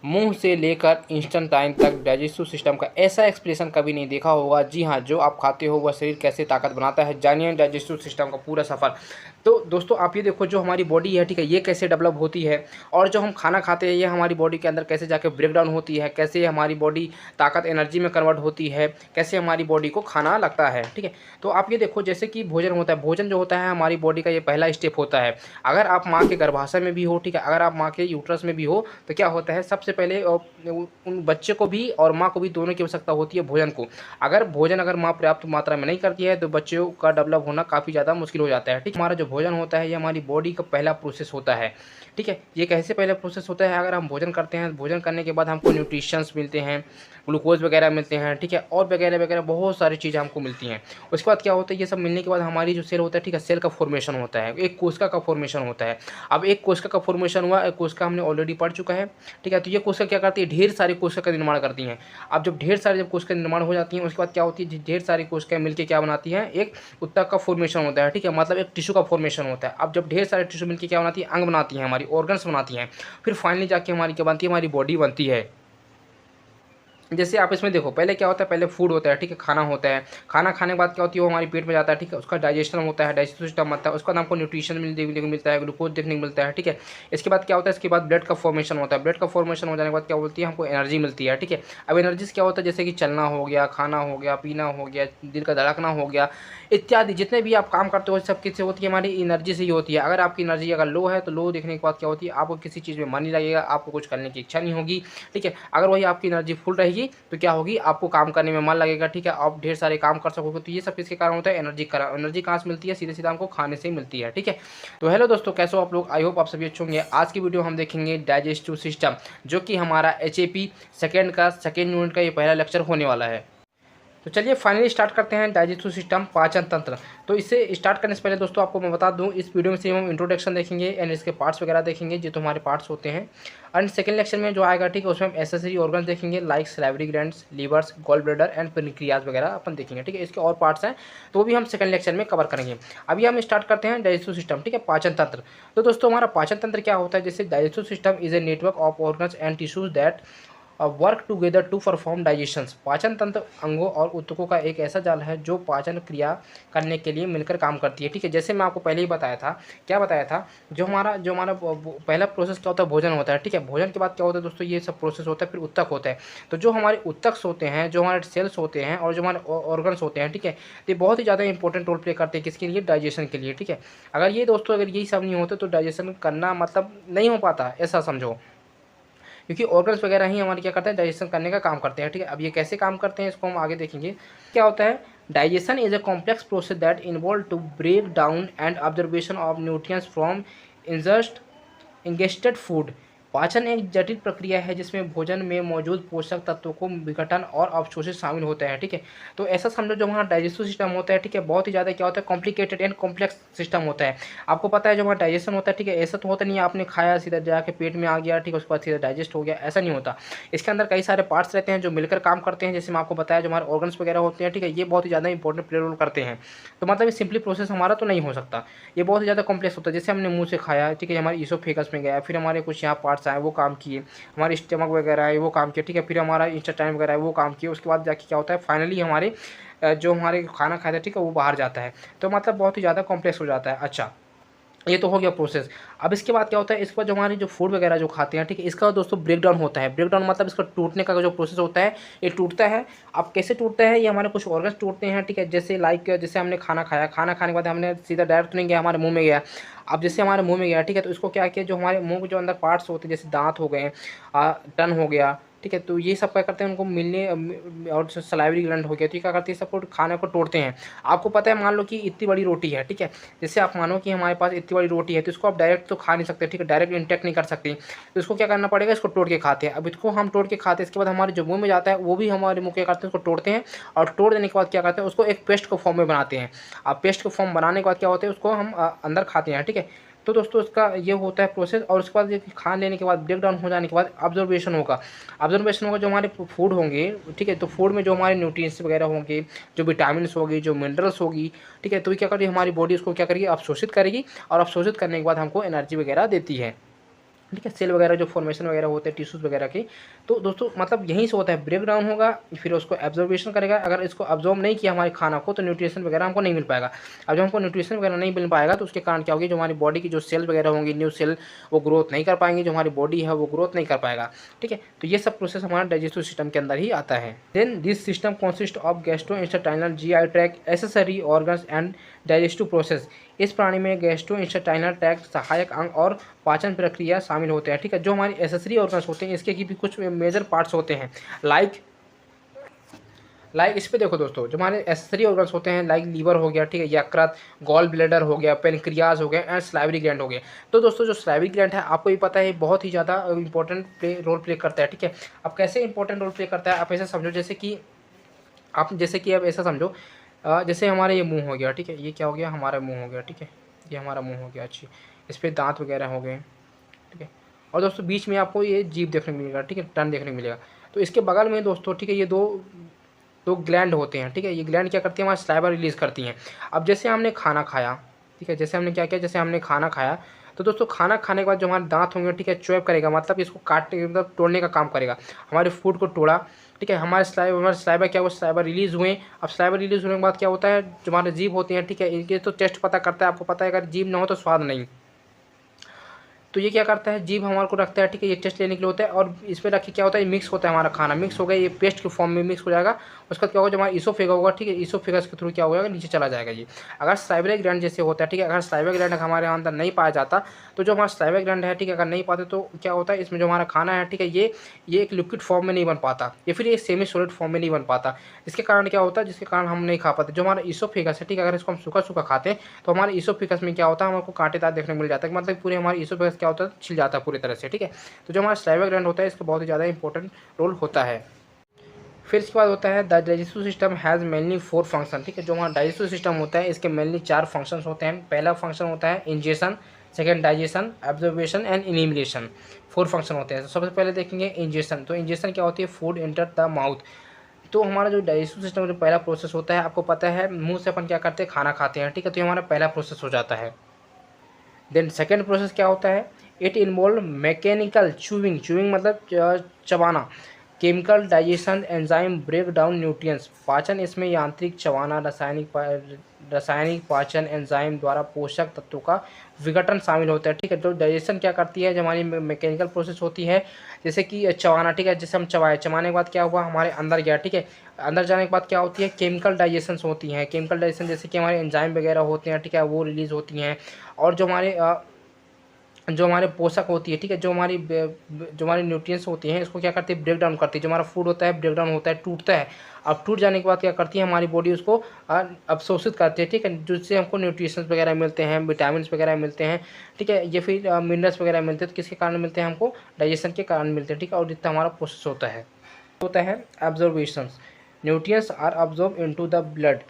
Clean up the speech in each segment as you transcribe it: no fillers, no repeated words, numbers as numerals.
मुंह से लेकर इंस्टेंटाइन तक डाइजेस्टिव सिस्टम का ऐसा एक्सप्रेशन कभी नहीं देखा होगा। जी हाँ, जो आप खाते हो वह शरीर कैसे ताकत बनाता है, जानिए डाइजेस्टिव सिस्टम का पूरा सफ़र। तो दोस्तों आप ये देखो, जो हमारी बॉडी है, ठीक है, ये कैसे डेवलप होती है, और जो हम खाना खाते हैं ये हमारी बॉडी के अंदर कैसे जाके ब्रेक डाउन होती है, कैसे हमारी बॉडी ताकत एनर्जी में कन्वर्ट होती है, कैसे हमारी बॉडी को खाना लगता है, ठीक है। तो आप ये देखो, जैसे कि भोजन होता है, भोजन जो होता है हमारी बॉडी का ये पहला स्टेप होता है। अगर आप माँ के गर्भाशय में भी हो, ठीक है, अगर आप माँ के यूट्रस में भी हो, तो क्या होता है, सबसे पहले उन बच्चे को भी और माँ को भी, दोनों की आवश्यकता होती है भोजन को। अगर माँ पर्याप्त मात्रा में नहीं करती है तो बच्चों का डेवलप होना काफ़ी ज़्यादा मुश्किल हो जाता है, ठीक। हमारा जो भोजन होता है ये हमारी बॉडी का पहला प्रोसेस होता है, ठीक है। ये कैसे पहला प्रोसेस होता है, अगर हम भोजन करते हैं, भोजन करने के बाद हमको न्यूट्रिशंस मिलते हैं, ग्लूकोज वगैरह मिलते हैं, ठीक है, और वगैरह वगैरह बहुत सारी चीज़ें हमको मिलती हैं। उसके बाद क्या होता है, ये सब मिलने के बाद हमारी जो सेल होता है, ठीक है, सेल का फॉर्मेशन होता है, एक कोशिका का फॉर्मेशन होता है। अब एक कोशिका का फॉर्मेशन हुआ, एक कोशिका हमने ऑलरेडी पढ़ चुका है, ठीक है। तो ये कोशिका क्या करती है, ढेर सारी कोशिका का निर्माण करती हैं। अब जब ढेर सारी कोशिका निर्माण हो जाती हैं, उसके बाद क्या होती है, ढेर सारी कोशिकाएं मिलकर क्या बनाती हैं, एक ऊतक का फॉर्मेशन होता है, ठीक है, मतलब एक टिश्यू का फॉर्मेशन होता है। अब जब ढेर सारे टिश्यू मिलकर क्या बनाती है, अंग बनाती हैं, हमारी ऑर्गन्स बनाती हैं। फिर फाइनली जाके हमारी क्या बनती है, हमारी बॉडी बनती है। जैसे आप इसमें देखो, पहले क्या होता है, पहले फूड होता है, ठीक है, खाना होता है। खाना खाने के बाद क्या होती है, वो हमारे पेट में जाता है, ठीक है, उसका डाइजेशन होता है, डाइजेस्टिव सिस्टम बनता है, उसके बाद हमको न्यूट्रिशन देखने को मिलता है, ग्लूकोज देखने को मिलता है, ठीक है। इसके बाद क्या होता है, इसके बाद ब्लड का फॉर्मेशन होता है। ब्लड का फॉर्मेशन हो जाने के बाद क्या बोलती है, हमको एनर्जी मिलती है, ठीक है। अब एनर्जी से क्या होता है, जैसे कि चलना हो गया, खाना हो गया, पीना हो गया, दिल का धड़कना हो गया, इत्यादि जितने भी आप काम करते हो सब किससे होती है, हमारी एनर्जी से ही होती है। अगर आपकी एनर्जी अगर लो है तो लो देखने के बाद क्या होती है, आपको किसी चीज़ में मन नहीं लगेगा, आपको कुछ करने की इच्छा नहीं होगी, ठीक है। अगर वही आपकी एनर्जी फुल रहेगी तो क्या होगी, आपको काम करने में मन लगेगा, ठीक है, आप ढेर सारे काम कर सकोगे। तो ये सब किसके कारण होता है, एनर्जी कहाँ से मिलती है, सीधे सीधा हमको खाने से ही मिलती है, ठीक है। तो हेलो दोस्तों, कैसे हो आप लोग, आई होप आप सभी अच्छे होंगे। आज की वीडियो हम देखेंगे डाइजेस्टिव सिस्टम, जो कि हमारा HAP सेकेंड यूनिट का ये पहला लेक्चर होने वाला है। तो चलिए फाइनली स्टार्ट करते हैं डाइजेस्टिव सिस्टम, पाचन तंत्र। तो इससे स्टार्ट करने से पहले दोस्तों आपको मैं बता दूं, इस वीडियो में सिर्फ हम इंट्रोडक्शन देखेंगे एंड इसके पार्ट्स वगैरह देखेंगे, जो तो हमारे पार्ट्स होते हैं। एंड सेकंड लेक्चर में जो आएगा, ठीक है, उसमें हम एसेसरी ऑर्गन्स देखेंगे, like salivary glands, livers, gall bladder and pancreas वगैरह अपन देखेंगे, ठीक है। इसके और पार्ट्स हैं तो वो भी हम सेकंड लेक्चर में कवर करेंगे। अभी हम स्टार्ट करते हैं डाइजेस्टिव सिस्टम, ठीक है, पाचन तंत्र। तो दोस्तों हमारा पाचन तंत्र क्या होता है, जैसे digestive system is a network of organs and tissues that work together to perform digestion. पाचन तंत्र अंगों और ऊतकों का एक ऐसा जाल है जो पाचन क्रिया करने के लिए मिलकर काम करती है, ठीक है। जैसे मैं आपको पहले ही बताया था, क्या बताया था, जो हमारा पहला प्रोसेस क्या होता है, भोजन होता है, ठीक है। भोजन के बाद क्या होता है दोस्तों, ये सब प्रोसेस होता है, फिर ऊतक होता है। तो जो हमारे ऊतक होते हैं, जो हमारे सेल्स होते हैं और जो हमारे ऑर्गन्स होते हैं, ठीक है, तो ये बहुत ही ज़्यादा इंपॉर्टेंट रोल प्ले करते हैं किसके लिए, डाइजेशन के लिए, ठीक है। अगर ये दोस्तों अगर यही सब नहीं होते तो डाइजेशन करना मतलब नहीं हो पाता, ऐसा समझो, क्योंकि ऑर्गन्स वगैरह ही हमारे क्या करते हैं, डाइजेशन करने का काम करते हैं, ठीक है। अब ये कैसे काम करते हैं इसको हम आगे देखेंगे। क्या होता है, digestion is a complex process that involve to break down and observation of nutrients from ingested food. पाचन एक जटिल प्रक्रिया है जिसमें भोजन में मौजूद पोषक तत्वों को विघटन और अवशोषित शामिल होते हैं, ठीक है। तो ऐसा समझो, जो हमारा डाइजेस्टिव सिस्टम होता है, ठीक है, बहुत ही ज़्यादा क्या होता है, कॉम्प्लिकेटेड एंड कॉम्प्लेक्स सिस्टम होता है। आपको पता है जो हमारा डाइजेशन होता है, ठीक है, ऐसा तो होता नहीं है आपने खाया सीधा जाके पेट में आ गया, ठीक है, उसके बाद सीधा डाइजेस्ट हो गया, ऐसा नहीं होता। इसके अंदर कई सारे पार्ट्स रहते हैं जो मिलकर काम करते हैं। जैसे मैं आपको बताया, जो हमारे ऑर्गन्स वगैरह होते हैं, ठीक है, ये बहुत ही ज़्यादा इंपॉर्टेंट प्ले रोल करते हैं। तो मतलब ये सिंपली प्रोसेस हमारा तो नहीं हो सकता, ये बहुत ही ज़्यादा कॉम्प्लेक्स होता है। जैसे हमने मुँह से खाया, ठीक है, हमारे ईसोफेगस में गया, फिर हमारे कुछ यहाँ पार्ट्स आए वो काम किए, हमारे स्टमक वगैरह है वो काम किया, ठीक है, फिर हमारा इंटेस्टाइन वगैरह है वो काम किया, उसके बाद जाके क्या होता है, फाइनली हमारे जो हमारे खाना खाते हैं, ठीक है, वो बाहर जाता है। तो मतलब बहुत ही ज़्यादा कॉम्प्लेक्स हो जाता है। अच्छा, ये तो हो गया प्रोसेस। अब इसके बाद क्या होता है, इसके बाद जो हमारी जो फूड वगैरह जो खाते हैं, ठीक है, इसका दोस्तों ब्रेक डाउन होता है। ब्रेक डाउन मतलब इसका टूटने का जो प्रोसेस होता है, ये टूटता है। अब कैसे टूटता है, ये हमारे कुछ ऑर्गन्स टूटते हैं, ठीक है, जैसे लाइक जैसे हमने खाना खाया, खाना खाने के बाद हमने सीधा डायरेक्ट नहीं गया, हमारे मुंह में गया। अब जैसे हमारे मुंह में गया, ठीक है, तो इसको क्या किया, जो हमारे मुंह के जो अंदर पार्ट्स होते हैं, जैसे दांत हो गए, टन हो गया, ठीक है, तो ये सब क्या करते हैं, उनको मिलने और सलाइवरी ग्लैंड हो गया, तो ये क्या करती है, सबको खाने को तोड़ते हैं। आपको पता है, मान लो कि इतनी बड़ी रोटी है, ठीक है, जैसे आप मानो कि हमारे पास इतनी बड़ी रोटी है, तो इसको आप डायरेक्ट तो खा नहीं सकते, ठीक है, डायरेक्ट इंटेक्ट नहीं कर सकते, तो इसको क्या करना पड़ेगा, इसको तोड़ के खाते हैं। अब इसको हम तोड़ के खाते हैं, इसके बाद हमारे जो मुंह में जाता है वो भी हमारे मुंह क्या करते हैं, उसको तोड़ते हैं, और तोड़ देने के बाद क्या करते हैं, उसको एक पेस्ट को फॉर्म में बनाते हैं। अब पेस्ट को फॉर्म बनाने के बाद क्या होता है, उसको हम अंदर खाते हैं, ठीक है। तो दोस्तों इसका ये होता है प्रोसेस। और उसके बाद ये खा लेने के बाद ब्रेक डाउन हो जाने के बाद ऑब्जर्वेशन होगा। ऑब्जर्वेशन होगा, जो हमारे फूड होंगे, ठीक है, तो फूड में जो हमारे न्यूट्रिएंट्स वगैरह होंगे, जो विटामिन्स होगी, जो मिनरल्स होगी, ठीक है, तो ये क्या करेगी, हमारी बॉडी उसको क्या करेगी, अवशोषित करेगी, और अवशोषित करने के बाद हमको एनर्जी वगैरह देती है। ठीक है, सेल वगैरह जो फॉर्मेशन वगैरह होते हैं टिश्यूज़ वगैरह की। तो दोस्तों मतलब यहीं से होता है, ब्रेक डाउन होगा, फिर उसको एब्जॉर्बेशन करेगा। अगर इसको अब्जॉर्ब नहीं किया हमारे खाना को तो न्यूट्रिशन वगैरह हमको नहीं मिल पाएगा। अब जब हमको न्यूट्रिशन वगैरह नहीं मिल पाएगा तो उसके कारण क्या होगी, जो हमारी बॉडी की जो सेल वगैरह होंगी, न्यू सेल, वो ग्रोथ नहीं कर पाएंगी, जो हमारी बॉडी है वो ग्रोथ नहीं कर पाएगा। ठीक है, तो ये सब प्रोसेस हमारे डाइजेस्टिव सिस्टम के अंदर ही आता है। Then this system consist of gastrointestinal, GI tract, accessory organs and digestive process. इस प्राणी में गैस्ट्रोइंटेस्टाइनल ट्रैक्ट, सहायक अंग और पाचन प्रक्रिया शामिल होते हैं। ठीक है, जो हमारी एसेसरी ऑर्गन्स होते हैं इसके भी कुछ मेजर पार्ट्स होते हैं। लाइक इस पे देखो दोस्तों, जो हमारे एसेसरी ऑर्गन्स होते हैं लाइक लीवर हो गया, ठीक है, यकृत, गॉल ब्लैडर हो गया, पेनक्रियाज हो गया एंड सलाइवरी ग्लैंड हो गया। तो दोस्तों जो सलाइवरी ग्लैंड है आपको भी पता है बहुत ही ज़्यादा इंपॉर्टेंट रोल प्ले करता है। ठीक है, अब कैसे इंपॉर्टेंट रोल प्ले करता है, आप ऐसे समझो जैसे कि अब ऐसा समझो, जैसे हमारे ये मुंह हो गया, ठीक है, ये क्या हो गया, हमारा मुंह हो गया। ठीक है, ये हमारा मुंह हो गया। अच्छी, इस पर दांत वगैरह हो गए। ठीक है, और दोस्तों बीच में आपको ये जीभ देखने को मिलेगा। ठीक है, टन देखने को मिलेगा। तो इसके बगल में दोस्तों, ठीक है, ये दो ग्लैंड होते हैं। ठीक है, ये ग्लैंड क्या करती है, हमारा सलाइवा रिलीज़ करती हैं। अब जैसे हमने खाना खाया, ठीक है, जैसे हमने क्या किया, जैसे हमने खाना खाया तो दोस्तों खाना खाने के बाद जो हमारे दांत होंगे, ठीक है, च्वेप करेगा, मतलब इसको काटने मतलब तोड़ने का काम करेगा, हमारे फूड को तोड़ा। ठीक है, हमारे सलाइवा क्या हुआ, सलाइवा रिलीज़ हुए। अब सलाइवा रिलीज़ होने के बाद क्या होता है, जो हमारे जीभ होती हैं, ठीक है, इनके तो टेस्ट पता करता है, आपको पता है अगर जीभ ना हो तो स्वाद नहीं। तो ये क्या करता है, जीभ हमारे को रखता है। ठीक है, ये टेस्ट लेने के लिए होता है, और इस पर रखिए क्या होता है, मिक्स होता है, हमारा खाना मिक्स हो गया, ये पेस्ट के फॉर्म में मिक्स हो जाएगा। उसका क्या होगा, जो हमारा इसोफेगा होगा, ठीक है, इसोफेगस के थ्रू क्या हो जाएगा, नीचे चला जाएगा ये। अगर सलाइवरी ग्लैंड जैसे होता है, ठीक है, अगर सलाइवरी ग्लैंड हमारे अंदर नहीं पाया जाता तो जो हमारा सलाइवरी ग्लैंड है, ठीक है, अगर नहीं पाते तो क्या होता है, इसमें जो हमारा खाना है, ठीक है, ये एक लिक्विड फॉर्म में नहीं बन पाता, या फिर ये सेमी सॉलिड फॉर्म में नहीं बन पाता। इसके कारण क्या होता है, जिसके कारण हम नहीं खा पाते। जो हमारा इसोफेगस है, ठीक है, अगर इसको हम सूखा सूखा खाते हैं तो हमारे इसोफेगस में क्या होता है, हमको कांटेदार देखने को मिल जाता है, मतलब पूरे हमारे इसोफेगस क्या होता है, छिल जाता है पूरी तरह से। ठीक है, तो जो हमारा सलाइवा ग्लैंड होता है इसका बहुत ही ज़्यादा इंपॉर्टेंट रोल होता है। फिर इसके बाद होता है the digestive system has mainly 4 function. ठीक है, जो हमारा डाइजेस्टिव सिस्टम होता है इसके मेनली 4 फंक्शंस होते हैं। पहला फंक्शन होता है ingestion, second digestion, absorption and elimination. 4 function होते हैं। तो सबसे पहले देखेंगे इंजेशन। तो इंजेशन क्या होती है, फूड एंटर द माउथ। तो हमारा जो डाइजेस्टिव सिस्टम जो पहला प्रोसेस होता है, आपको पता है मुंह से अपन क्या करते हैं, खाना खाते हैं। ठीक है, तो ये हमारा पहला प्रोसेस हो जाता है। देन सेकेंड प्रोसेस क्या होता है, इट इन्वॉल्व मैकेनिकल चूविंग मतलब चबाना, chemical digestion, enzyme break down nutrients. पाचन इसमें यांत्रिक चबाना, रासायनिक पाचन, एंजाइम द्वारा पोषक तत्वों का विघटन शामिल होता है। ठीक है, तो डाइजेशन क्या करती है, जब हमारी मैकेनिकल प्रोसेस होती है, जैसे कि चबाना। ठीक है, जैसे हम चबाने के बाद क्या हुआ, हमारे अंदर गया। ठीक है, अंदर जाने के बाद क्या होती है, केमिकल डाइजेशन होती हैं। केमिकल डाइजेशन जैसे कि हमारे एंजाइम वगैरह होते हैं, ठीक है, वो रिलीज़ होती हैं। और जो हमारे पोषक होती है, ठीक है, जो हमारी न्यूट्रिएंट्स होती हैं, इसको क्या करती है, ब्रेक डाउन करती है। जो हमारा फूड होता है ब्रेक डाउन होता है, टूटता है। अब टूट जाने के बाद क्या करती है, हमारी बॉडी उसको अवशोषित करती है। ठीक है, जिससे हमको न्यूट्रिशंस वगैरह मिलते हैं, विटामिन वगैरह मिलते हैं। ठीक है, ये फिर मिनरल्स वगैरह मिलते हैं। तो किसके कारण मिलते हैं, हमको डाइजेशन के कारण मिलते हैं। ठीक है, और जितना हमारा प्रोसेस होता है absorption. Nutrients are absorb into the blood.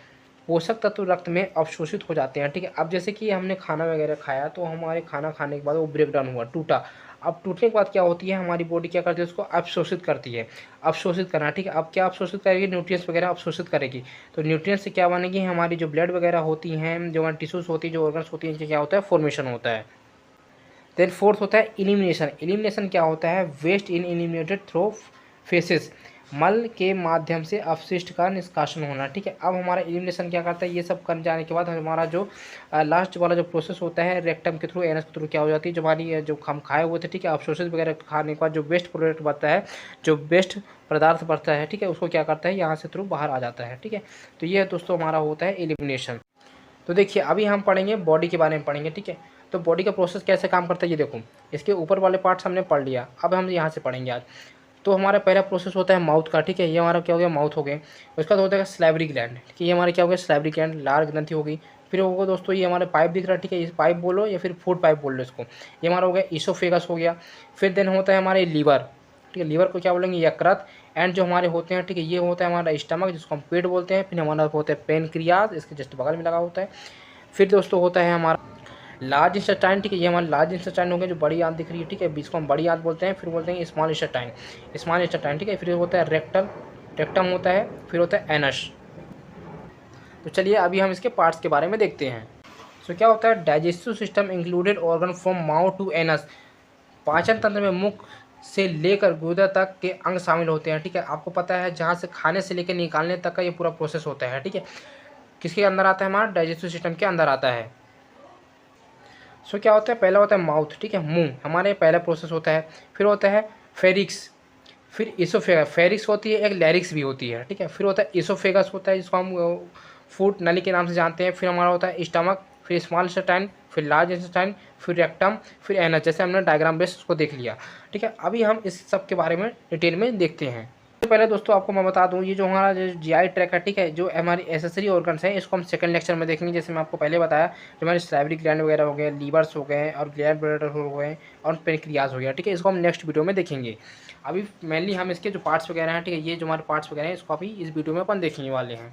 पोषक तत्व रक्त में अवशोषित हो जाते हैं। ठीक है, अब जैसे कि हमने खाना वगैरह खाया तो हमारे खाना खाने के बाद वो ब्रेक डाउन हुआ, टूटा। अब टूटने के बाद क्या होती है, हमारी बॉडी क्या करती है, उसको अवशोषित करती है। अवशोषित करना, ठीक है, अब क्या अवशोषित करेगी, न्यूट्रिएंट्स वगैरह अवशोषित करेगी। तो न्यूट्रिएंट्स से क्या बनेगी, हमारी जो ब्लड वगैरह होती हैं, जो हमारी टिश्यूज़ होती है, जो ऑर्गन्स होती हैं, इनके क्या होता है, फॉर्मेशन होता है। देन फोर्थ होता है एलिमिनेशन। एलिमिनेशन क्या होता है, वेस्ट इन एलिमिनेटेड थ्रू फेसेस। मल के माध्यम से अपशिष्ट का निष्कासन होना। ठीक है, अब हमारा एलिमिनेशन क्या करता है, ये सब कर जाने के बाद हमारा जो लास्ट वाला जो प्रोसेस होता है रेक्टम के थ्रू, एनस के थ्रू क्या हो जाती है, जो हमारी जो हम खाए हुए थे, ठीक है, अवशोषित वगैरह खाने के बाद जो वेस्ट प्रोडक्ट बनता है, जो वेस्ट पदार्थ बढ़ता है, ठीक है, उसको क्या करता है, यहाँ से थ्रू बाहर आ जाता है। ठीक है, तो ये दोस्तों हमारा होता है एलिमिनेशन। तो देखिए अभी हम पढ़ेंगे बॉडी के बारे में पढ़ेंगे। ठीक है, तो बॉडी का प्रोसेस कैसे काम करता है, ये देखो, इसके ऊपर वाले पार्ट्स हमने पढ़ लिया, अब हम यहाँ से पढ़ेंगे आज। तो हमारा पहला प्रोसेस होता है माउथ का। ठीक है, ये हमारा क्या हो गया, माउथ हो गए। उसका तो होता है सलाइवरी ग्लैंड। ठीक है, ये हमारा क्या हो गया, सलाइवरी ग्लैंड, लार ग्रंथि हो गई। फिर होगा दोस्तों ये हमारे पाइप दिख रहा है। ठीक है, इस पाइप बोलो या फिर फूड पाइप बोल लो इसको। ये हमारा हो गया इसोफेगस हो गया। फिर देन होता है हमारे लीवर। ठीक है, लीवर को क्या बोलेंगे, यकृत। एंड जो हमारे होते हैं, ठीक है, ये होता है हमारा स्टमक, जिसको हम पेट बोलते हैं। फिर हमारा होता है पेनक्रियाज, इसके जस्ट बगल में लगा होता है। फिर दोस्तों होता है हमारा लार्ज इंटेस्टाइन। ठीक है, ये हमारा लार्ज इंटेस्टाइन हो गया, जो बड़ी आंत दिख रही है। ठीक है, इसको हम बड़ी आंत बोलते हैं। फिर बोलते हैं स्मॉल इंटेस्टाइन। ठीक है, फिर होता है रेक्टम होता है। फिर होता है एनस। तो चलिए अभी हम इसके पार्ट्स के बारे में देखते हैं। सो क्या होता है, digestive system included organ from mouth to anus. पाचन तंत्र में मुख से लेकर गुर्दा तक के अंग शामिल होते हैं, ठीक है। आपको पता है जहाँ से खाने से लेकर निकालने तक का ये पूरा प्रोसेस होता है, ठीक है। किसके अंदर आता है, हमारा डाइजेस्टिव सिस्टम के अंदर आता है। सो क्या होता है, पहला होता है माउथ, ठीक है, मुंह, हमारे पहला प्रोसेस होता है। फिर होता है फेरिक्स, फिर इसोफेगस, फेरिक्स होती है, एक लैरिक्स भी होती है, ठीक है। फिर होता है इसोफेगस होता है, जिसको हम फूड नली के नाम से जानते हैं। फिर हमारा होता है स्टमक, फिर स्मॉल इंटेस्टाइन, फिर लार्ज इंटेस्टाइन, फिर रेक्टम, फिर एनस, जैसे हमने डायग्राम बेस उसको देख लिया, ठीक है। अभी हम इस सब के बारे में डिटेल में देखते हैं। तो पहले दोस्तों आपको मैं बता दूं, ये जो हमारा जो जीआई ट्रैक है, ठीक है, जो हमारी एसेसरी ऑर्गन्स हैं, इसको हम सेकंड लेक्चर में देखेंगे। जैसे मैं आपको पहले बताया, जो हमारे सलाइवरी ग्लैंड वगैरह हो गए, लीवर्स हो गए और ग्लैंड ब्लैडर हो गए और पेनक्रियाज हो गया, ठीक है। इसको हम नेक्स्ट वीडियो में देखेंगे। अभी मेनली हम इसके जो पार्ट्स वगैरह हैं, ठीक है, ये जो हमारे पार्ट्स वगैरह हैं, इसको अभी इस वीडियो में अपन देखने वाले हैं।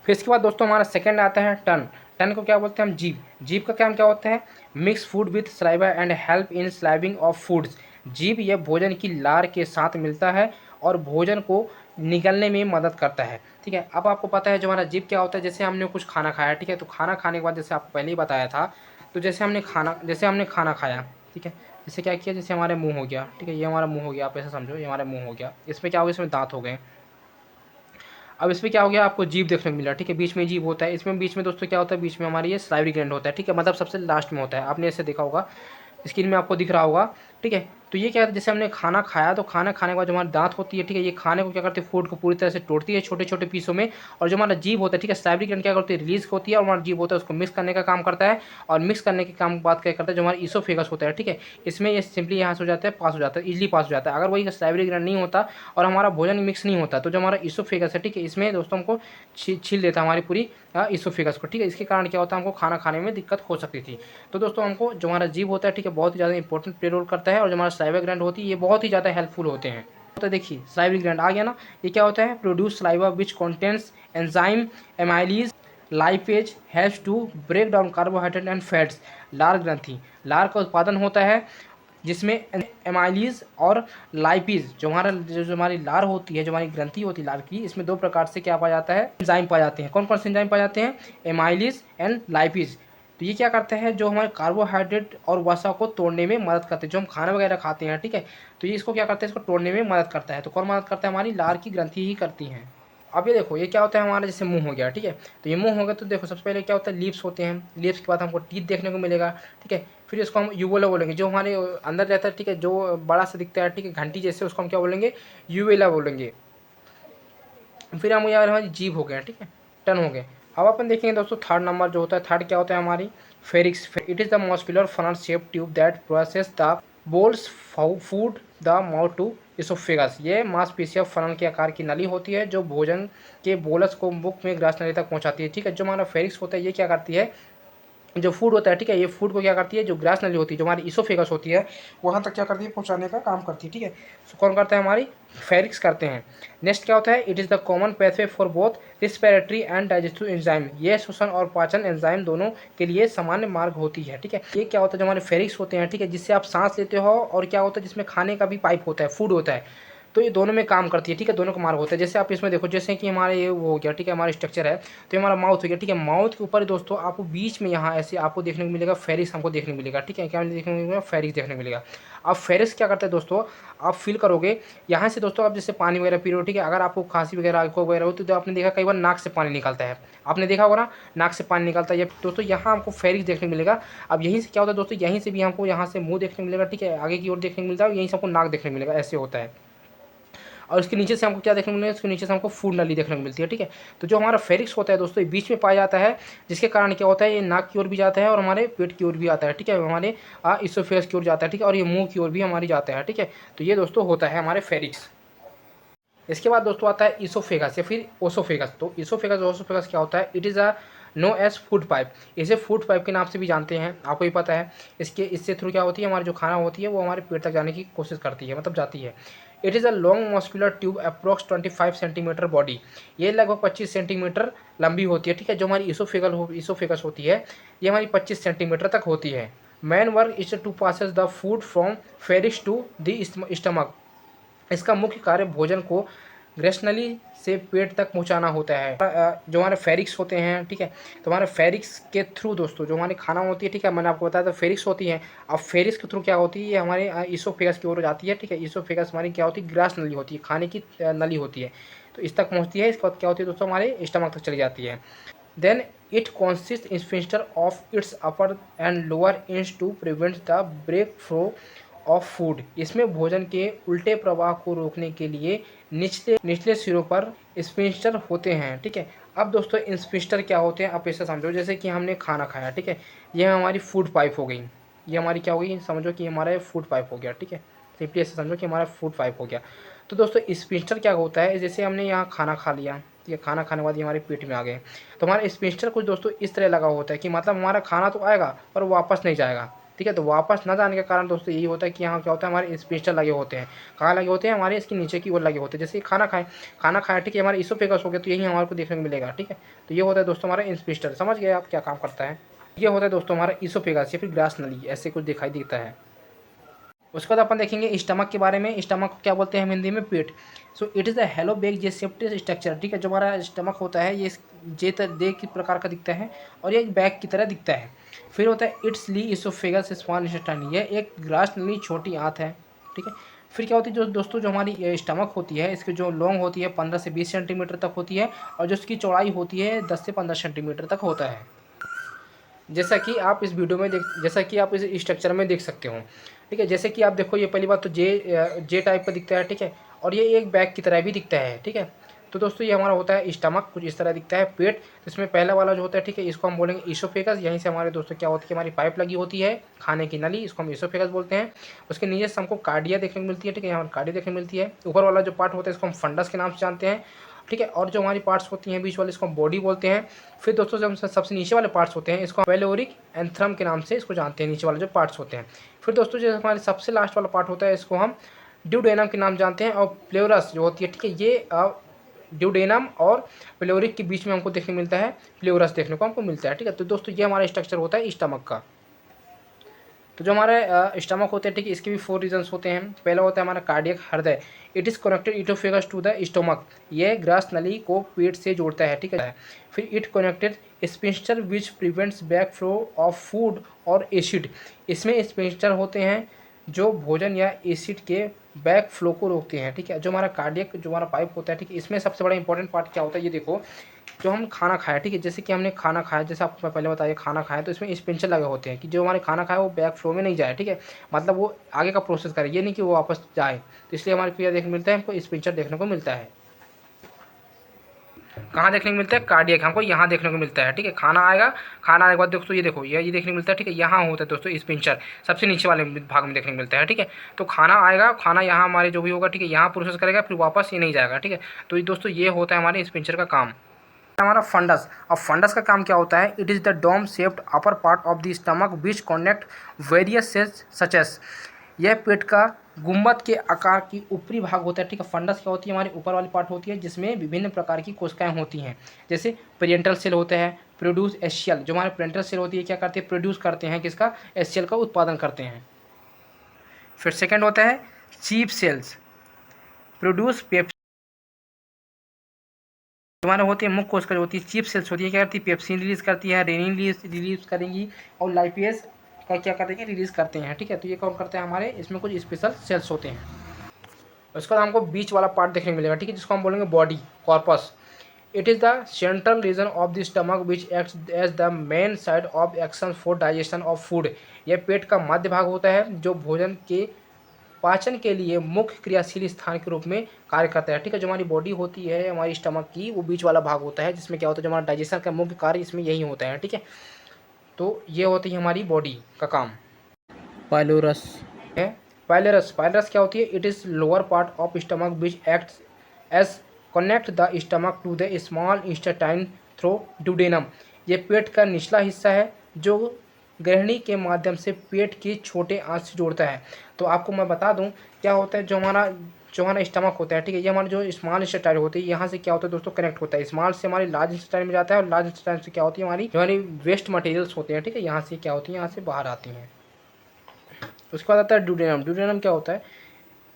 फिर इसके बाद दोस्तों हमारा सेकंड आता है टन। टन को क्या बोलते हैं हम, जीभ। जीभ का काम क्या होता है, mix food with saliva and help in sliving of foods. जीभ यह भोजन की लार के साथ मिलता है और भोजन को निगलने में मदद करता है, ठीक है। अब आपको पता है जो हमारा जीभ क्या होता है, जैसे हमने कुछ खाना खाया, ठीक है, तो खाना खाने के बाद जैसे आपको पहले ही बताया था, तो जैसे हमने खाना खाया, ठीक है, जैसे क्या किया, जैसे हमारे मुंह हो गया, ठीक है, ये हमारा मुंह हो गया, आप ऐसा समझो, ये हमारा मुंह हो गया, इसमें क्या हो गया, इसमें दांत हो गए। अब इसमें क्या हो गया, आपको जीभ देखने को मिला, ठीक है, बीच में जीभ होता है, इसमें बीच में दोस्तों क्या होता है, बीच में हमारी ये सलाइवरी ग्लैंड होता है, ठीक है, मतलब सबसे लास्ट में होता है। आपने ऐसे देखा होगा, स्क्रीन में आपको दिख रहा होगा, ठीक है। तो ये क्या है, जैसे हमने खाना खाया, तो खाना खाने के बाद जो हमारी दांत होती है, ठीक है, ये खाने को क्या करती है, फूड को पूरी तरह से तोड़ती है छोटे छोटे पीसों में। और जो हमारा जीभ होता है, ठीक है, सलाइवरी ग्लैंड क्या करती है, रिलीज होती है, और हमारा जीभ होता है उसको मिक्स करने का काम करता है। और मिक्स करने के काम बात क्या करता है, जो हमारा ईसोफेगस होता है, ठीक है, इसमें ये सिंपली यहाँ से हो जाता है, पास हो जाता है, इजीली पास हो जाता है। अगर वही सलाइवरी ग्लैंड नहीं होता और हमारा भोजन मिक्स नहीं होता, तो जो हमारा ईसोफेगस है, ठीक है, इसमें दोस्तों हमको छील देता है हमारी पूरी ईसोफेगस को, ठीक है। इसके कारण क्या होता है, हमको खाना खाने में दिक्कत हो सकती थी। तो दोस्तों हमको जो हमारा जीभ होता है, ठीक है, बहुत ही ज़्यादा इंपॉर्टेंट प्ले रोल करता है। और जो हमारा सलाइवा ग्लैंड होती है, ये बहुत ही ज़्यादा हेल्पफुल होते हैं। तो देखिए सलाइवरी ग्लैंड आ गया ना, ये क्या होता है, produce saliva which contains enzyme amylase lipase helps to break down carbohydrate and fats. लार ग्रंथि, लार का उत्पादन होता है जिसमें एमाइलीज और लाइपीज, जो हमारी लार होती है, जो हमारी ग्रंथि होती है लार की, इसमें दो प्रकार से क्या पाया जाता है, एंजाइम पाए जाते हैं। कौन कौन से एंजाइम पाए जाते हैं, एमाइलीज एंड लाइपीज। तो ये क्या करते हैं, जो हमारे कार्बोहाइड्रेट और वसा को तोड़ने में मदद करते हैं। जो हम खाना वगैरह खाते हैं, ठीक है, तो ये इसको क्या करते हैं, इसको तोड़ने में मदद करता है। तो कौन मदद करता है, हमारी लार की ग्रंथि ही करती हैं। अब ये देखो, ये क्या होता है, हमारा जैसे मुंह हो गया, ठीक है, तो ये मुंह हो गया, तो देखो सबसे पहले क्या होता है, लिप्स होते हैं, लिप्स के बाद हमको टीथ देखने को मिलेगा, ठीक है। फिर इसको हम यूवोला बोलेंगे, जो हमारे अंदर रहता है, ठीक है, जो बड़ा सा दिखता है, ठीक है, घंटी जैसे, उसको हम क्या बोलेंगे, यूवेला बोलेंगे। फिर हम यार हमारी जीभ हो गया, ठीक है, टन हो गए। अब अपन देखेंगे दोस्तों थर्ड नंबर जो होता है, थर्ड क्या होता है, हमारी pharynx. It is the muscular funnel shape tube that process the bolus food the mouth to oesophagus. ये मांसपेशिया फनल के आकार की नली होती है, जो भोजन के बोलस को मुख में ग्रास नली तक पहुंचाती है, ठीक है। जो हमारा फेरिक्स होता है, ये क्या करती है, जो फूड होता है, ठीक है, ये फूड को क्या करती है, जो ग्रास नली होती है, जो हमारी इसोफेगस होती है, वहाँ तक क्या करती है, पहुँचाने का काम करती है, ठीक है। सो कौन करता है, हमारी फेरिक्स करते हैं। नेक्स्ट क्या होता है, it is the common pathway for both respiratory and digestive enzyme. ये श्वसन और पाचन एंजाइम दोनों के लिए सामान्य मार्ग होती है, ठीक है। ये क्या होता है, जो हमारे फेरिक्स होते हैं, ठीक है, जिससे आप सांस लेते हो, और क्या होता है, जिसमें खाने का भी पाइप होता है, फूड होता है, तो ये दोनों में काम करती है, ठीक है, दोनों का मार्ग होता है। जैसे आप इसमें देखो, जैसे कि हमारे ये वो हो गया, ठीक है, हमारा स्ट्रक्चर है, तो ये हमारा माउथ हो गया, ठीक है। माउथ के ऊपर दोस्तों आपको बीच में यहाँ ऐसे आपको देखने को मिलेगा फेरिक्स, हमको देखने को मिलेगा, ठीक है, क्या देखने को मिलेगा, फेरिक्स देखने को मिलेगा। अब फेरिक्स क्या करता है दोस्तों, आप फील करोगे यहाँ से दोस्तों, आप जैसे पानी वगैरह पी रहे हो, ठीक है, अगर आपको खांसी वगैरह को वगैरह होती है, तो आपने देखा कई बार नाक से पानी निकलता है, आपने देखा होगा ना, नाक से पानी निकलता है, ये दोस्तों यहाँ हमको फेरिक्स देखने को मिलेगा। अब यहीं से क्या होता है दोस्तों, यहीं से भी हमको यहाँ से मुंह देखने को मिलेगा, ठीक है, आगे की ओर देखने को मिलता है, यहीं से हमको नाक देखने को मिलेगा, ऐसे होता है। और उसके नीचे से हमको क्या देखने को मिलेगा, उसके नीचे से हमको फूड नली देखने को मिलती है, ठीक है। तो जो हमारा फेरिक्स होता है दोस्तों, ये बीच में पाया जाता है, जिसके कारण क्या होता है, ये नाक की ओर भी जाता है और हमारे पेट की ओर भी आता है, ठीक है, हमारे इसोफेगस की ओर जाता है, ठीक है, और ये मुंह की ओर भी हमारी जाता है, ठीक है। तो ये दोस्तों होता है हमारे फेरिक्स। इसके बाद दोस्तों आता है इसोफेगस या फिर ओसोफेगस। तो इसोफेगस ओसोफेगस क्या होता है, it is a no as food pipe. इसे फूड पाइप के नाम से भी जानते हैं, आपको ही पता है। इससे थ्रू क्या होती है, हमारी जो खाना होती है वो हमारे पेट तक जाने की कोशिश करती है, मतलब जाती है। It is a long muscular tube approx 25 centimetre body. ये लगभग 25 सेंटीमीटर लंबी होती है, ठीक है। जो हमारी इसोफेगस होती है, ये हमारी 25 सेंटीमीटर तक होती है। Main work is to passes the food from pharynx to the stomach. इसका मुख्य कार्य भोजन को ग्रेशनली से पेट तक पहुंचाना होता है। जो हमारे फेरिक्स होते हैं, ठीक है, तो हमारे फेरिक्स के थ्रू दोस्तों जो हमारी खाना होती है, ठीक है, मैंने आपको बताया था फेरिक्स होती है। अब फेरिक्स के थ्रू क्या होती है, ये हमारे ईसोफेगस की ओर जाती है, ठीक है। ईसोफेगस हमारी क्या होती है, ग्रास नली होती है, खाने की नली होती है, तो इस तक पहुँचती है। इसके बाद क्या होती है दोस्तों, हमारे स्टमक तक चली जाती है। Then it consists in sphincter of its upper and lower ends to prevent the breakthrough of food। इसमें भोजन के उल्टे प्रवाह को रोकने के लिए निचले निचले सिरों पर स्फिंक्टर होते हैं, ठीक है। अब दोस्तों इन स्फिंक्टर क्या होते हैं, आप ऐसे समझो जैसे कि हमने खाना खाया, ठीक है, ये हमारी फूड पाइप हो गई, ये हमारी क्या हो गई, समझो कि हमारा फूड पाइप हो गया, ठीक है। सिंपली ऐसे समझो कि हमारा फूड पाइप हो गया। तो दोस्तों स्फिंक्टर क्या होता है, जैसे हमने यहाँ खाना खा लिया, ठीक है, खाना खाने के बाद ये हमारे पेट में आ गए, तो हमारा स्फिंक्टर कुछ दोस्तों इस तरह लगा होता है कि मतलब हमारा खाना तो आएगा पर वापस नहीं जाएगा, ठीक है। तो वापस ना जाने के कारण दोस्तों यही होता है कि यहाँ क्या होता है, हमारे स्फिंक्टर लगे होते हैं। कहाँ लगे होते हैं, हमारे इसके नीचे की ओर लगे होते हैं। जैसे खाना खाया, ठीक है, हमारे इसोफेगस हो गया, तो यही हमारे को देखने को मिलेगा, ठीक है। तो ये होता है दोस्तों हमारा स्फिंक्टर। समझ गए आप क्या काम करता है। ये होता है दोस्तों हमारा इसोफेगस या फिर ग्रास नली, ऐसे कुछ दिखाई देता है। उसके बाद अपन देखेंगे स्टमक के बारे में। स्टमक को क्या बोलते हैं हम हिंदी में, पेट। So it is a hollow bag J shaped structure, ठीक है। जो हमारा स्टमक होता है ये जे दे की प्रकार का दिखता है और ये एक बैग की तरह दिखता है। फिर होता है इट्स ली इसोफेगस स्मॉल इंटेस्टाइन, यह एक ग्रास नली छोटी आंत है, ठीक है। फिर क्या होती है जो दोस्तों जो हमारी स्टमक होती है, इसकी जो लॉन्ग होती है 15 से 20 सेंटीमीटर तक होती है और जो इसकी चौड़ाई होती है 10 से 15 सेंटीमीटर तक होता है। जैसा कि आप इस वीडियो में जैसा कि आप इस स्ट्रक्चर में देख सकते हो, ठीक है। जैसे कि आप देखो ये पहली बात तो जे टाइप का दिखता है, ठीक है, और ये एक बैग की तरह भी दिखता है, ठीक है। तो दोस्तों ये हमारा होता है स्टमक, कुछ इस तरह दिखता है। पेट, तो इसमें पहला वाला जो होता है, ठीक है, इसको हम बोलेंगे ईसोफेगस। यहीं से हमारे दोस्तों क्या होती है, हमारी पाइप लगी होती है, खाने की नली, इसको हम ईसोफेगस बोलते हैं। उसके नीचे से हमको कार्डिया देखने को मिलती है, ठीक है, यहाँ कार्डिया देखने को मिलती है। ऊपर वाला जो पार्ट होता है इसको हम फंडस के नाम से जानते हैं, ठीक है। और जो हमारी पार्ट्स होती हैं बीच वाले, इसको हम बॉडी बोलते हैं। फिर दोस्तों जो हम सबसे नीचे वाले पार्ट्स होते हैं इसको पेलोरिक एंथ्रम के नाम से इसको जानते हैं, नीचे वाले जो पार्ट्स होते हैं। फिर दोस्तों जो हमारे सबसे लास्ट वाला पार्ट होता है इसको हम ड्यूडेनम के नाम जानते हैं। और प्लेवरस जो होती है, ठीक है, ये ड्यूडेनम और प्लेवरिक के बीच में हमको देखने मिलता है, प्लेवरस देखने को हमको मिलता है, ठीक है। तो दोस्तों ये हमारा स्ट्रक्चर होता है स्टमक का। तो जो हमारे स्टमक होते हैं, ठीक है, इसके भी 4 रीजन्स होते हैं। पहला होता है हमारा कार्डियक, हृदय। It is connected oesophagus to the stomach, ये ग्रास नली को पेट से जोड़ता है, ठीक है। फिर it connected sphincter which prevents back flow of food और एसिड, इसमें स्पिंस्टर होते हैं जो भोजन या एसिड के बैक फ्लो को रोकते हैं, ठीक है। जो हमारा कार्डियक जो हमारा पाइप होता है, ठीक है, इसमें सबसे बड़ा इंपॉर्टेंट पार्ट क्या होता है, ये देखो, जो हम खाना खाया, ठीक है, जैसे कि हमने खाना खाया, जैसे आपको मैं पहले बताया खाना खाया, तो इसमें स्पिंचर लगे होते हैं कि जो हमारे खाना खाया वो बैक फ्लो में नहीं जाए, ठीक है, मतलब वो आगे का प्रोसेस करे, ये नहीं कि वो वापस जाए। तो इसलिए हमारे को यह देखने मिलता है, हमको स्पिंचर देखने को मिलता है। कहाँ देखने को मिलता है, कार्डियक हमको यहाँ देखने को मिलता है, ठीक है। खाना आएगा, खाना आने के बाद दोस्तों ये देखो ये देखने को मिलता है, ठीक है, यहाँ होता है दोस्तों स्पिंचर, सबसे नीचे वाले भाग में देखने को मिलता है, ठीक है। तो खाना आएगा, खाना यहाँ हमारे जो भी होगा, ठीक है, यहाँ प्रोसेस करेगा, फिर वापस ये नहीं जाएगा, ठीक है। तो ये दोस्तों ये होता है हमारे स्पिंचर का काम। हमारा फंडस, अब फंडस का काम क्या होता है, it is the dome shaped upper part of the stomach which connect various cells such as, यह पेट का गुम्बद के आकार की ऊपरी भाग होता है, ठीक है। फंडस क्या होती है, हमारी ऊपर वाली पार्ट होती है जिसमें विभिन्न प्रकार की कोशिकाएं होती हैं, जैसे पेरेंटल सेल होते हैं, प्रोड्यूस एशियल, जो हमारे पेरेंटल सेल होती है क्या करते हैं, प्रोड्यूस करते हैं किसका, एशियल का उत्पादन करते हैं। फिर सेकेंड होता है चीफ सेल्स, प्रोड्यूस पेप्सिन, हमारे होती है मुख्य कोशिका जो होती है चीफ सेल्स होती है, क्या करती है, पेप्सिन रिलीज करती है, रेनिन रिलीज करेंगी और लाइपेज का क्या करते हैं, रिलीज करते हैं, ठीक है। तो ये कौन करते हैं, हमारे इसमें कुछ स्पेशल सेल्स होते हैं। उसके बाद हमको बीच वाला पार्ट देखने को मिलेगा, ठीक है, जिसको हम बोलेंगे body, corpus. It is the central region of the stomach which acts as the main site of action for digestion of food, यह पेट का मध्य भाग होता है जो भोजन के पाचन के लिए मुख्य क्रियाशील स्थान के रूप में कार्य करता है, ठीक है। जो हमारी बॉडी होती है हमारी स्टमक की, वो बीच वाला भाग होता है जिसमें क्या होता है, जो हमारा डाइजेशन का मुख्य कार्य इसमें यही होता है, ठीक है। तो ये होती है हमारी बॉडी का काम। पाइलोरस है, पाइलोरस, पाइलोरस क्या होती है, it is lower part of stomach which acts as connect the stomach to the small intestine through duodenum, ये पेट का निचला हिस्सा है जो गृहिणी के माध्यम से पेट के छोटे आंत से जोड़ता है। तो आपको मैं बता दूं क्या होता है, जो हमारा स्टमक होता है, ठीक है, ये हमारा जो स्मॉल इंस्टेटाइन होती है, यहाँ से क्या होता है दोस्तों, कनेक्ट होता है, स्मॉल से हमारी लार्ज इंस्टेटाइन में जाता है और लार्ज इंस्टेटाइन से क्या होती है, हमारी वेस्ट मटेरियल्स होते हैं, ठीक है, यहाँ से क्या होती है, यहाँ से बाहर आती हैं। उसके बाद आता है ड्यूडेनम। ड्यूडेनम क्या होता है,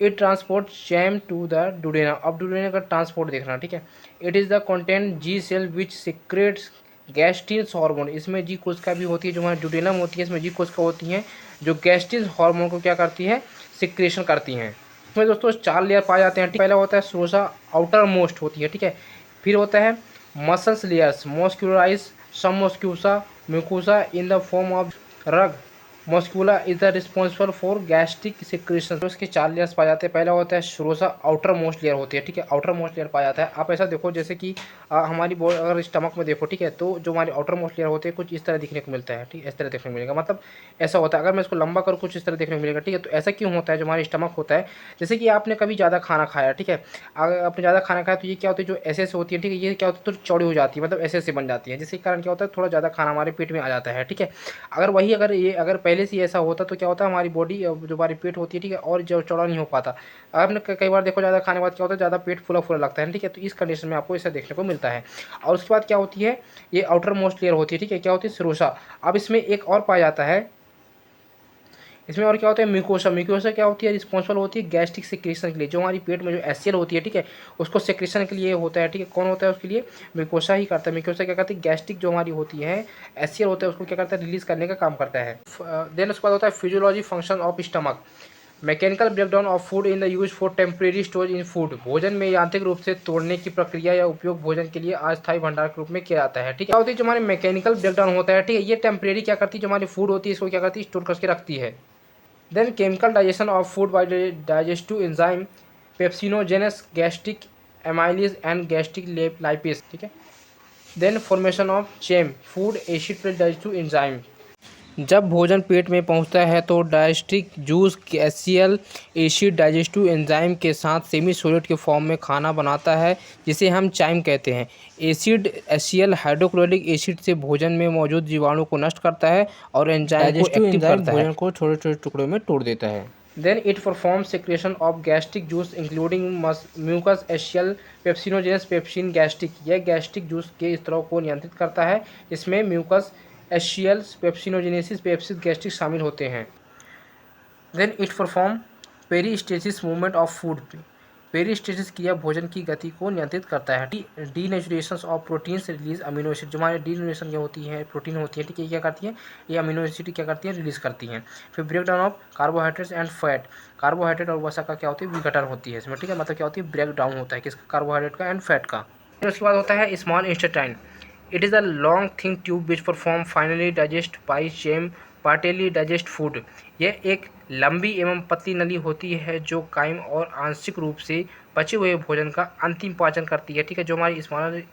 it transport chyme to the duodenum. अब डुडेनम का ट्रांसपोर्ट देखना, ठीक है। It is the content G cell which secretes gastrin hormone. इसमें जी कोशिका भी होती है, जो हमारी डुडेनम होती है इसमें जी कोशिका होती हैं जो गैस्ट्रिस हार्मोन को क्या करती है, सिक्रेशन करती हैं। इसमें दोस्तों 4 लेयर पाए जाते हैं। पहला होता है स्रोसा, आउटर मोस्ट होती है, ठीक है। फिर होता है muscles layers, muscularis, submucosa, mucosa in the form of rug. Muscularis is the responsible for gastric secretion. तो इसके 4 लेयर्स पाए जाते हैं। पहला होता है श्रोसा, आउटर मोस्ट लेयर होती है, ठीक है। आउटर मोस्ट लेयर पाया जाता है। आप ऐसा देखो जैसे कि हमारी बॉडी अगर स्टमक में देखो, ठीक है, तो जो हमारी आउटर मोस्ट लेयर होती है कुछ इस तरह दिखने को मिलता है, ठीक है, इस तरह देखने को मिलेगा। मतलब ऐसा होता है, अगर मैं इसको लंबा करूँ कुछ इस तरह देखने को मिलेगा, ठीक है। तो ऐसा क्यों होता है, जो हमारी स्टमक होता है, जैसे कि आपने कभी ज़्यादा खाना खाया, ठीक है, अगर आपने ज़्यादा खाना खाया तो ये क्या होती है, जो ऐसे होती है, ठीक है, ये क्या होती है, तो चौड़ी हो जाती है, मतलब ऐसे बन जाती है, जिसके कारण क्या होता है, थोड़ा ज़्यादा खाना हमारे पेट में आ जाता है, ठीक है। अगर पहले से ऐसा होता तो क्या होता है, हमारी बॉडी जो हमारी पेट होती है, ठीक है, और जो चौड़ा नहीं हो पाता। आपने कई बार देखो ज़्यादा खाने के बाद क्या होता है, ज़्यादा पेट फूला फूला लगता है, ठीक है। तो इस कंडीशन में आपको ऐसा देखने को मिलता है। और उसके बाद क्या होती है, ये आउटर मोस्ट लेयर होती है, ठीक है, क्या होती है, सिरोसा। अब इसमें एक और पाया जाता है, इसमें और क्या होता है, म्यूकोसा। म्यूकोसा क्या होती है, रिस्पॉन्सिबल होती है गैस्ट्रिक सिक्रेशन के लिए। जो हमारी पेट में जो एसियल होती है, ठीक है, उसको सिक्रेशन के लिए होता है, ठीक है। कौन होता है उसके लिए, म्यूकोसा ही करता है। म्यूकोसा क्या करती है, गैस्ट्रिक जो हमारी होती है, एसियल होता है, उसको क्या करता है, रिलीज करने का काम करता है। देन उसके बाद होता है physiology function of stomach, mechanical breakdown of food in the use for temporary storage in food. भोजन में यांत्रिक रूप से तोड़ने की प्रक्रिया या उपयोग भोजन के लिए अस्थायी भंडार के रूप में किया जाता है, ठीक है। क्या होती है, जो हमारे मैकेनिकल ब्रेकडाउन होता है, ठीक है, ये टेम्परेरी क्या करती है, जो हमारी फूड होती है इसको क्या करती है, स्टोर करके रखती है। Then chemical digestion of food by the digestive enzyme pepsinogenous gastric amylase and gastric lipase, ठीक है। Then formation of CHAM food acid plus digestive enzyme। जब भोजन पेट में पहुंचता है तो डायस्ट्रिक जूस गैसियल एसिड डाइजेस्टिव एंजाइम के साथ सेमी सॉलिड के फॉर्म में खाना बनाता है, जिसे हम चाइम कहते हैं। एसिड एसियल हाइड्रोक्लोरिक एसिड से भोजन में मौजूद जीवाणु को नष्ट करता है और एंजाइम को एक्टिव करता है, भोजन को छोटे छोटे टुकड़ों में तोड़ देता है। Then it perform secretion of gastric juice including mucus एशियल पेप्सिनोजेनस पेप्सिन गैस्ट्रिक। यह गैस्ट्रिक जूस के स्त्राव को नियंत्रित करता है, इसमें म्यूकस एशियल्स पेप्सिनोजेनेसिस पेप्सिस गैस्ट्रिक शामिल होते हैं। Then it perform peristalsis movement of food. Peristalsis क्रिया भोजन की गति को नियंत्रित करता है। Denaturation of proteins release amino acid. जो हमारे डीनेचुरेशन क्या होती है, प्रोटीन होती है, ठीक है, क्या करती है, ये अमीनो एसिड क्या करती है, रिलीज करती हैं। फिर break down of carbohydrates and fat. Carbohydrate और वसा का क्या होती है, विघटन होती है इसमें, ठीक है, मतलब क्या होती है, ब्रेक डाउन होता है किसका, कार्बोहाइड्रेट का एंड फैट का। फिर उसके बाद होता है small intestine. It is a long thin tube which perform finally digest by chyme partly digest food. यह एक लंबी एवं पतली नली होती है जो कायम और आंशिक रूप से बचे हुए भोजन का अंतिम पाचन करती है, ठीक है। जो हमारी स्मॉल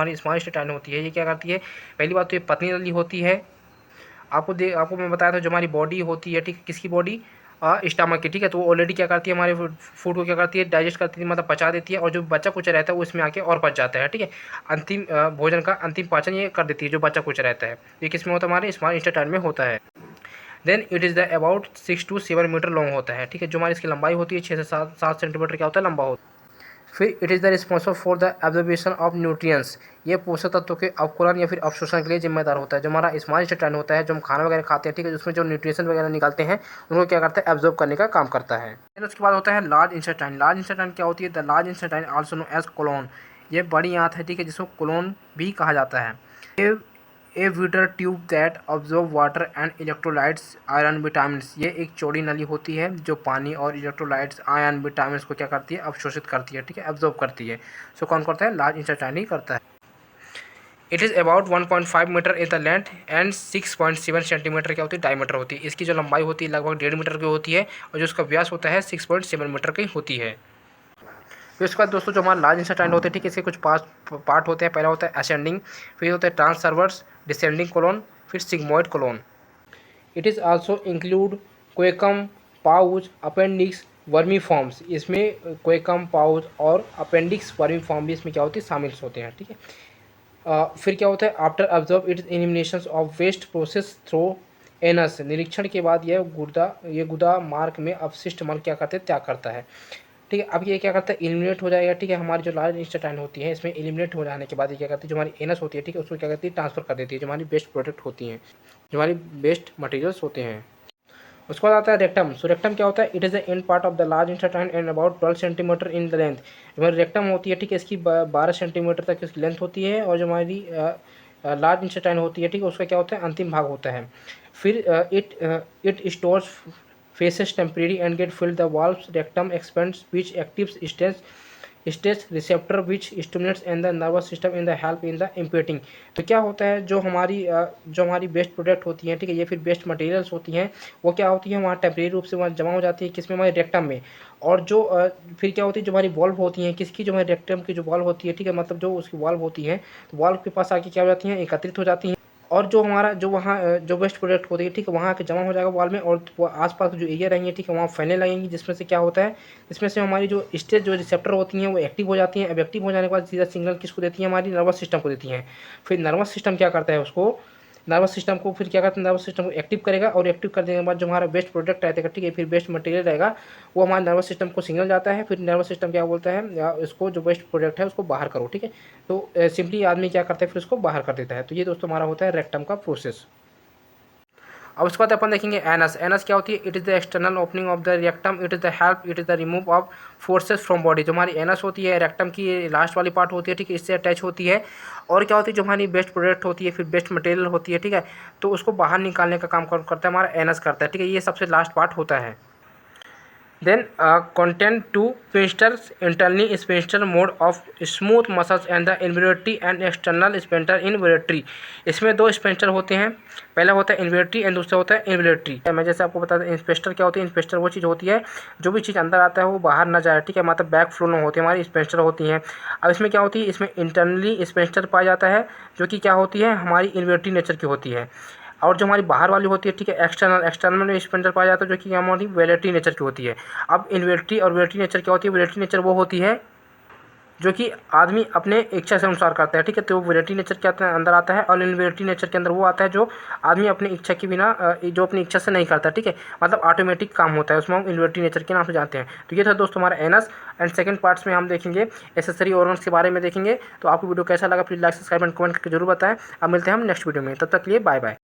इंटेस्टाइन होती है, ये क्या करती है, पहली बात तो ये पतली नली होती है। आपको मैं बताया था, जो हमारी बॉडी होती है, ठीक है, किसकी बॉडी, स्टमक की, ठीक है। तो वो ऑलरेडी क्या करती है, हमारे फूड को क्या करती है, डाइजेस्ट करती है, मतलब पचा देती है, और जो बचा कुछ रहता है वो इसमें आके और पच जाता है, ठीक है। अंतिम भोजन का अंतिम पाचन ये कर देती है, जो बचा कुछ रहता है। ये किस में होता है, हमारे स्मॉल इंटेस्टाइन में होता है। Then it is the about 6 to 7 metre long होता है, ठीक है। जो हमारी इसकी लंबाई होती है 6 से 7 सेंटीमीटर क्या होता है, लंबा होता है। फिर it is the responsible for the absorption of nutrients. ये पोषक तत्वों के अवकुलन या फिर अवशोषण के लिए जिम्मेदार होता है। जो हमारा स्मॉल इंटेस्टाइन होता है, जो हम खाना वगैरह खाते हैं, ठीक है, उसमें जो न्यूट्रिशन वगैरह निकलते हैं उनको क्या करता है, एब्जॉर्ब करने का काम करता है। फिर उसके बाद होता है लार्ज इंटेस्टाइन। लार्ज इंटेस्टाइन क्या होती है, the large intestine also known as colon. ये बड़ी आंत है, ठीक है, जिसको कोलोन भी कहा जाता है। A wider tube that absorb water and electrolytes iron vitamins. ये एक चौड़ी नली होती है जो पानी और इलेक्ट्रोलाइट्स आयरन विटामिन्स को क्या करती है, अवशोषित करती है, ठीक है, एब्जॉर्ब करती है। सो कौन करता है, लार्ज इंटेस्टाइन ही करता है। It is about 1.5 metre in the length and 6.7 centimetre क्या होती है, डायमीटर होती है। इसकी जो लंबाई होती है लगभग 1.5 मीटर की होती है, और जो उसका व्यास होता है 6.7 मीटर की होती है। फिर उसके बाद दोस्तों जो हमारा लार्ज इंटेस्टाइन होते हैं, ठीक है, इसके कुछ पार्ट होते हैं। पहला होता है असेंडिंग, फिर होता है ट्रांसवर्स, डिसेंडिंग कोलोन, फिर sigmoid colon. It is also include caecum, pouch, appendix, vermiforms. इसमें कोएकम, पाउच और अपेंडिक्स, वर्मीफॉर्म भी इसमें क्या होती है, शामिल होते हैं, ठीक है। फिर क्या होता है, after observe its elimination of waste process through anus. निरीक्षण के बाद ये गुदा मार्ग में अपशिष्ट मल क्या करते हैं, त्याग करता है, ठीक है। अब ये क्या करता है, एलिमिनेट हो जाएगा, ठीक है। हमारी जो लार्ज इंटेस्टाइन होती है इसमें एलिमिनेट हो जाने के बाद ये क्या करती है, जो हमारी एनस होती है, ठीक है, उसको क्या करती है, ट्रांसफर कर देती है, जो हमारी बेस्ट प्रोडक्ट होती हैं, जो हमारी बेस्ट मटेरियल्स होते हैं। उसके बाद आता है रेक्टम। सो रेक्टम क्या होता है, it is the end part of the large intestine and about 12 centimetre in the length. जो हमारी रेक्टम होती है ठीक है, इसकी 12 सेंटीमीटर तक इसकी लेंथ होती है, और जो हमारी लार्ज इंटेस्टाइन होती है ठीक है, उसका क्या होता है, अंतिम भाग होता है। फिर it stores faeces temporary and get filled the valves rectum expands which active stage receptor which stimulates in the nervous system in the help in the emptying. तो क्या होता है, जो हमारी वेस्ट प्रोडक्ट होती हैं ठीक है, ये फिर वेस्ट मटेरियल्स होती हैं, वो क्या होती है वहाँ टेम्परेरी रूप से वहाँ जमा हो जाती है, किसमें, हमारे रेक्टम में। और जो फिर क्या होती है, जो हमारी वॉल्व होती हैं, किसकी, जो हमारे रेक्टम की जो वॉल्व होती है ठीक है, मतलब जो उसकी वॉल्व होती है, तो वॉल्व के पास आके क्या हो जाती हैं, एकत्रित हो जाती हैं। और जो हमारा जो वहाँ जो वेस्ट प्रोडक्ट होती है ठीक है, वहाँ आके जमा हो जाएगा वॉल में, और वो आसपास जो एरिया रहेंगी ठीक है, वहाँ फैलने लगेंगी, जिसमें से क्या होता है, इसमें से हमारी जो स्टेज जो रिसेप्टर होती हैं वो एक्टिव हो जाती हैं। अब एक्टिव हो जाने के बाद सीधा सिग्नल किसको देती है, हमारी नर्वस सिस्टम को देती हैं। फिर नर्वस सिस्टम क्या करता है, उसको नर्वस सिस्टम को फिर क्या करता है, नर्वस सिस्टम को एक्टिव करेगा, और एक्टिव कर देने के बाद जो हमारा वेस्ट प्रोडक्ट रहेगा ठीक है, फिर वेस्ट मटेरियल रहेगा, वो हमारे नर्वस सिस्टम को सिग्नल जाता है। फिर नर्वस सिस्टम क्या बोलता है, या इसको जो वेस्ट प्रोडक्ट है उसको बाहर करो ठीक है। तो सिंपली आदमी क्या करता है, फिर उसको बाहर कर देता है। तो ये दोस्तों हमारा होता है रेक्टम का प्रोसेस। अब उसके बाद अपन देखेंगे एनस। एनस क्या होती है, it is the external opening of the rectum, it is the help, it is the remove of forces from body. जो हमारी एनस होती है, रेक्टम की लास्ट वाली पार्ट होती है ठीक है, इससे अटैच होती है। और क्या होती है, जो हमारी बेस्ट प्रोडक्ट होती है, फिर बेस्ट मटेरियल होती है ठीक है, तो उसको बाहर निकालने का काम करता है हमारा एनस करता है ठीक है, ये सबसे लास्ट पार्ट होता है। Then content to sphincters internally sphincter mode of smooth muscles and the involuntary and external sphincter involuntary। इसमें दो स्पेंटर होते हैं, पहला होता है इन्वोल्यूटरी एंड दूसरा होता है इन्वोल्यूटरी। मैं जैसे आपको बता दें, स्पेंटर क्या होती है, स्पेंटर वो चीज़ होती है जो भी चीज़ अंदर आता है वो बाहर ना जाए ठीक है, मतलब बैक फ्लो ना होती है, हमारी स्पेंटर होती हैं। अब इसमें क्या होती है, इसमें इंटरनली स्पेंटर पाया जाता है, जो कि क्या होती है, हमारी इन्वोल्यूटरी नेचर की होती है। और जो हमारी बाहर वाली होती है ठीक है, एक्सटर्नल में स्पेंटर पाया जाता है, जो कि हमारी वेलेटरी नेचर की होती है। अब इन्वेलेटरी और वेलेटरी नेचर क्या होती है, वेलेटरी नेचर वो होती है जो कि आदमी अपने इच्छा से अनुसार करता है ठीक है, तो वेलेटरी नेचर के अंदर आता है। और इन्वेलेटरी नेचर के अंदर वो आता है जो आदमी अपनी इच्छा के बिना जो अपनी इच्छा से नहीं करता ठीक है, मतलब ऑटोमेटिक काम होता है, उसमें हम इन्वेलेटरी नेचर के नाम से जानते हैं। तो ये था दोस्तों हमारा एनस। एंड सेकंड पार्ट्स में हम देखेंगे एसेसरी ऑर्गन्स के बारे में देखेंगे। तो आपको वीडियो कैसा लगा, please like subscribe and comment करके जरूर बताएं। अब मिलते हैं हम नेक्स्ट वीडियो में, तब तक के लिए बाय बाय।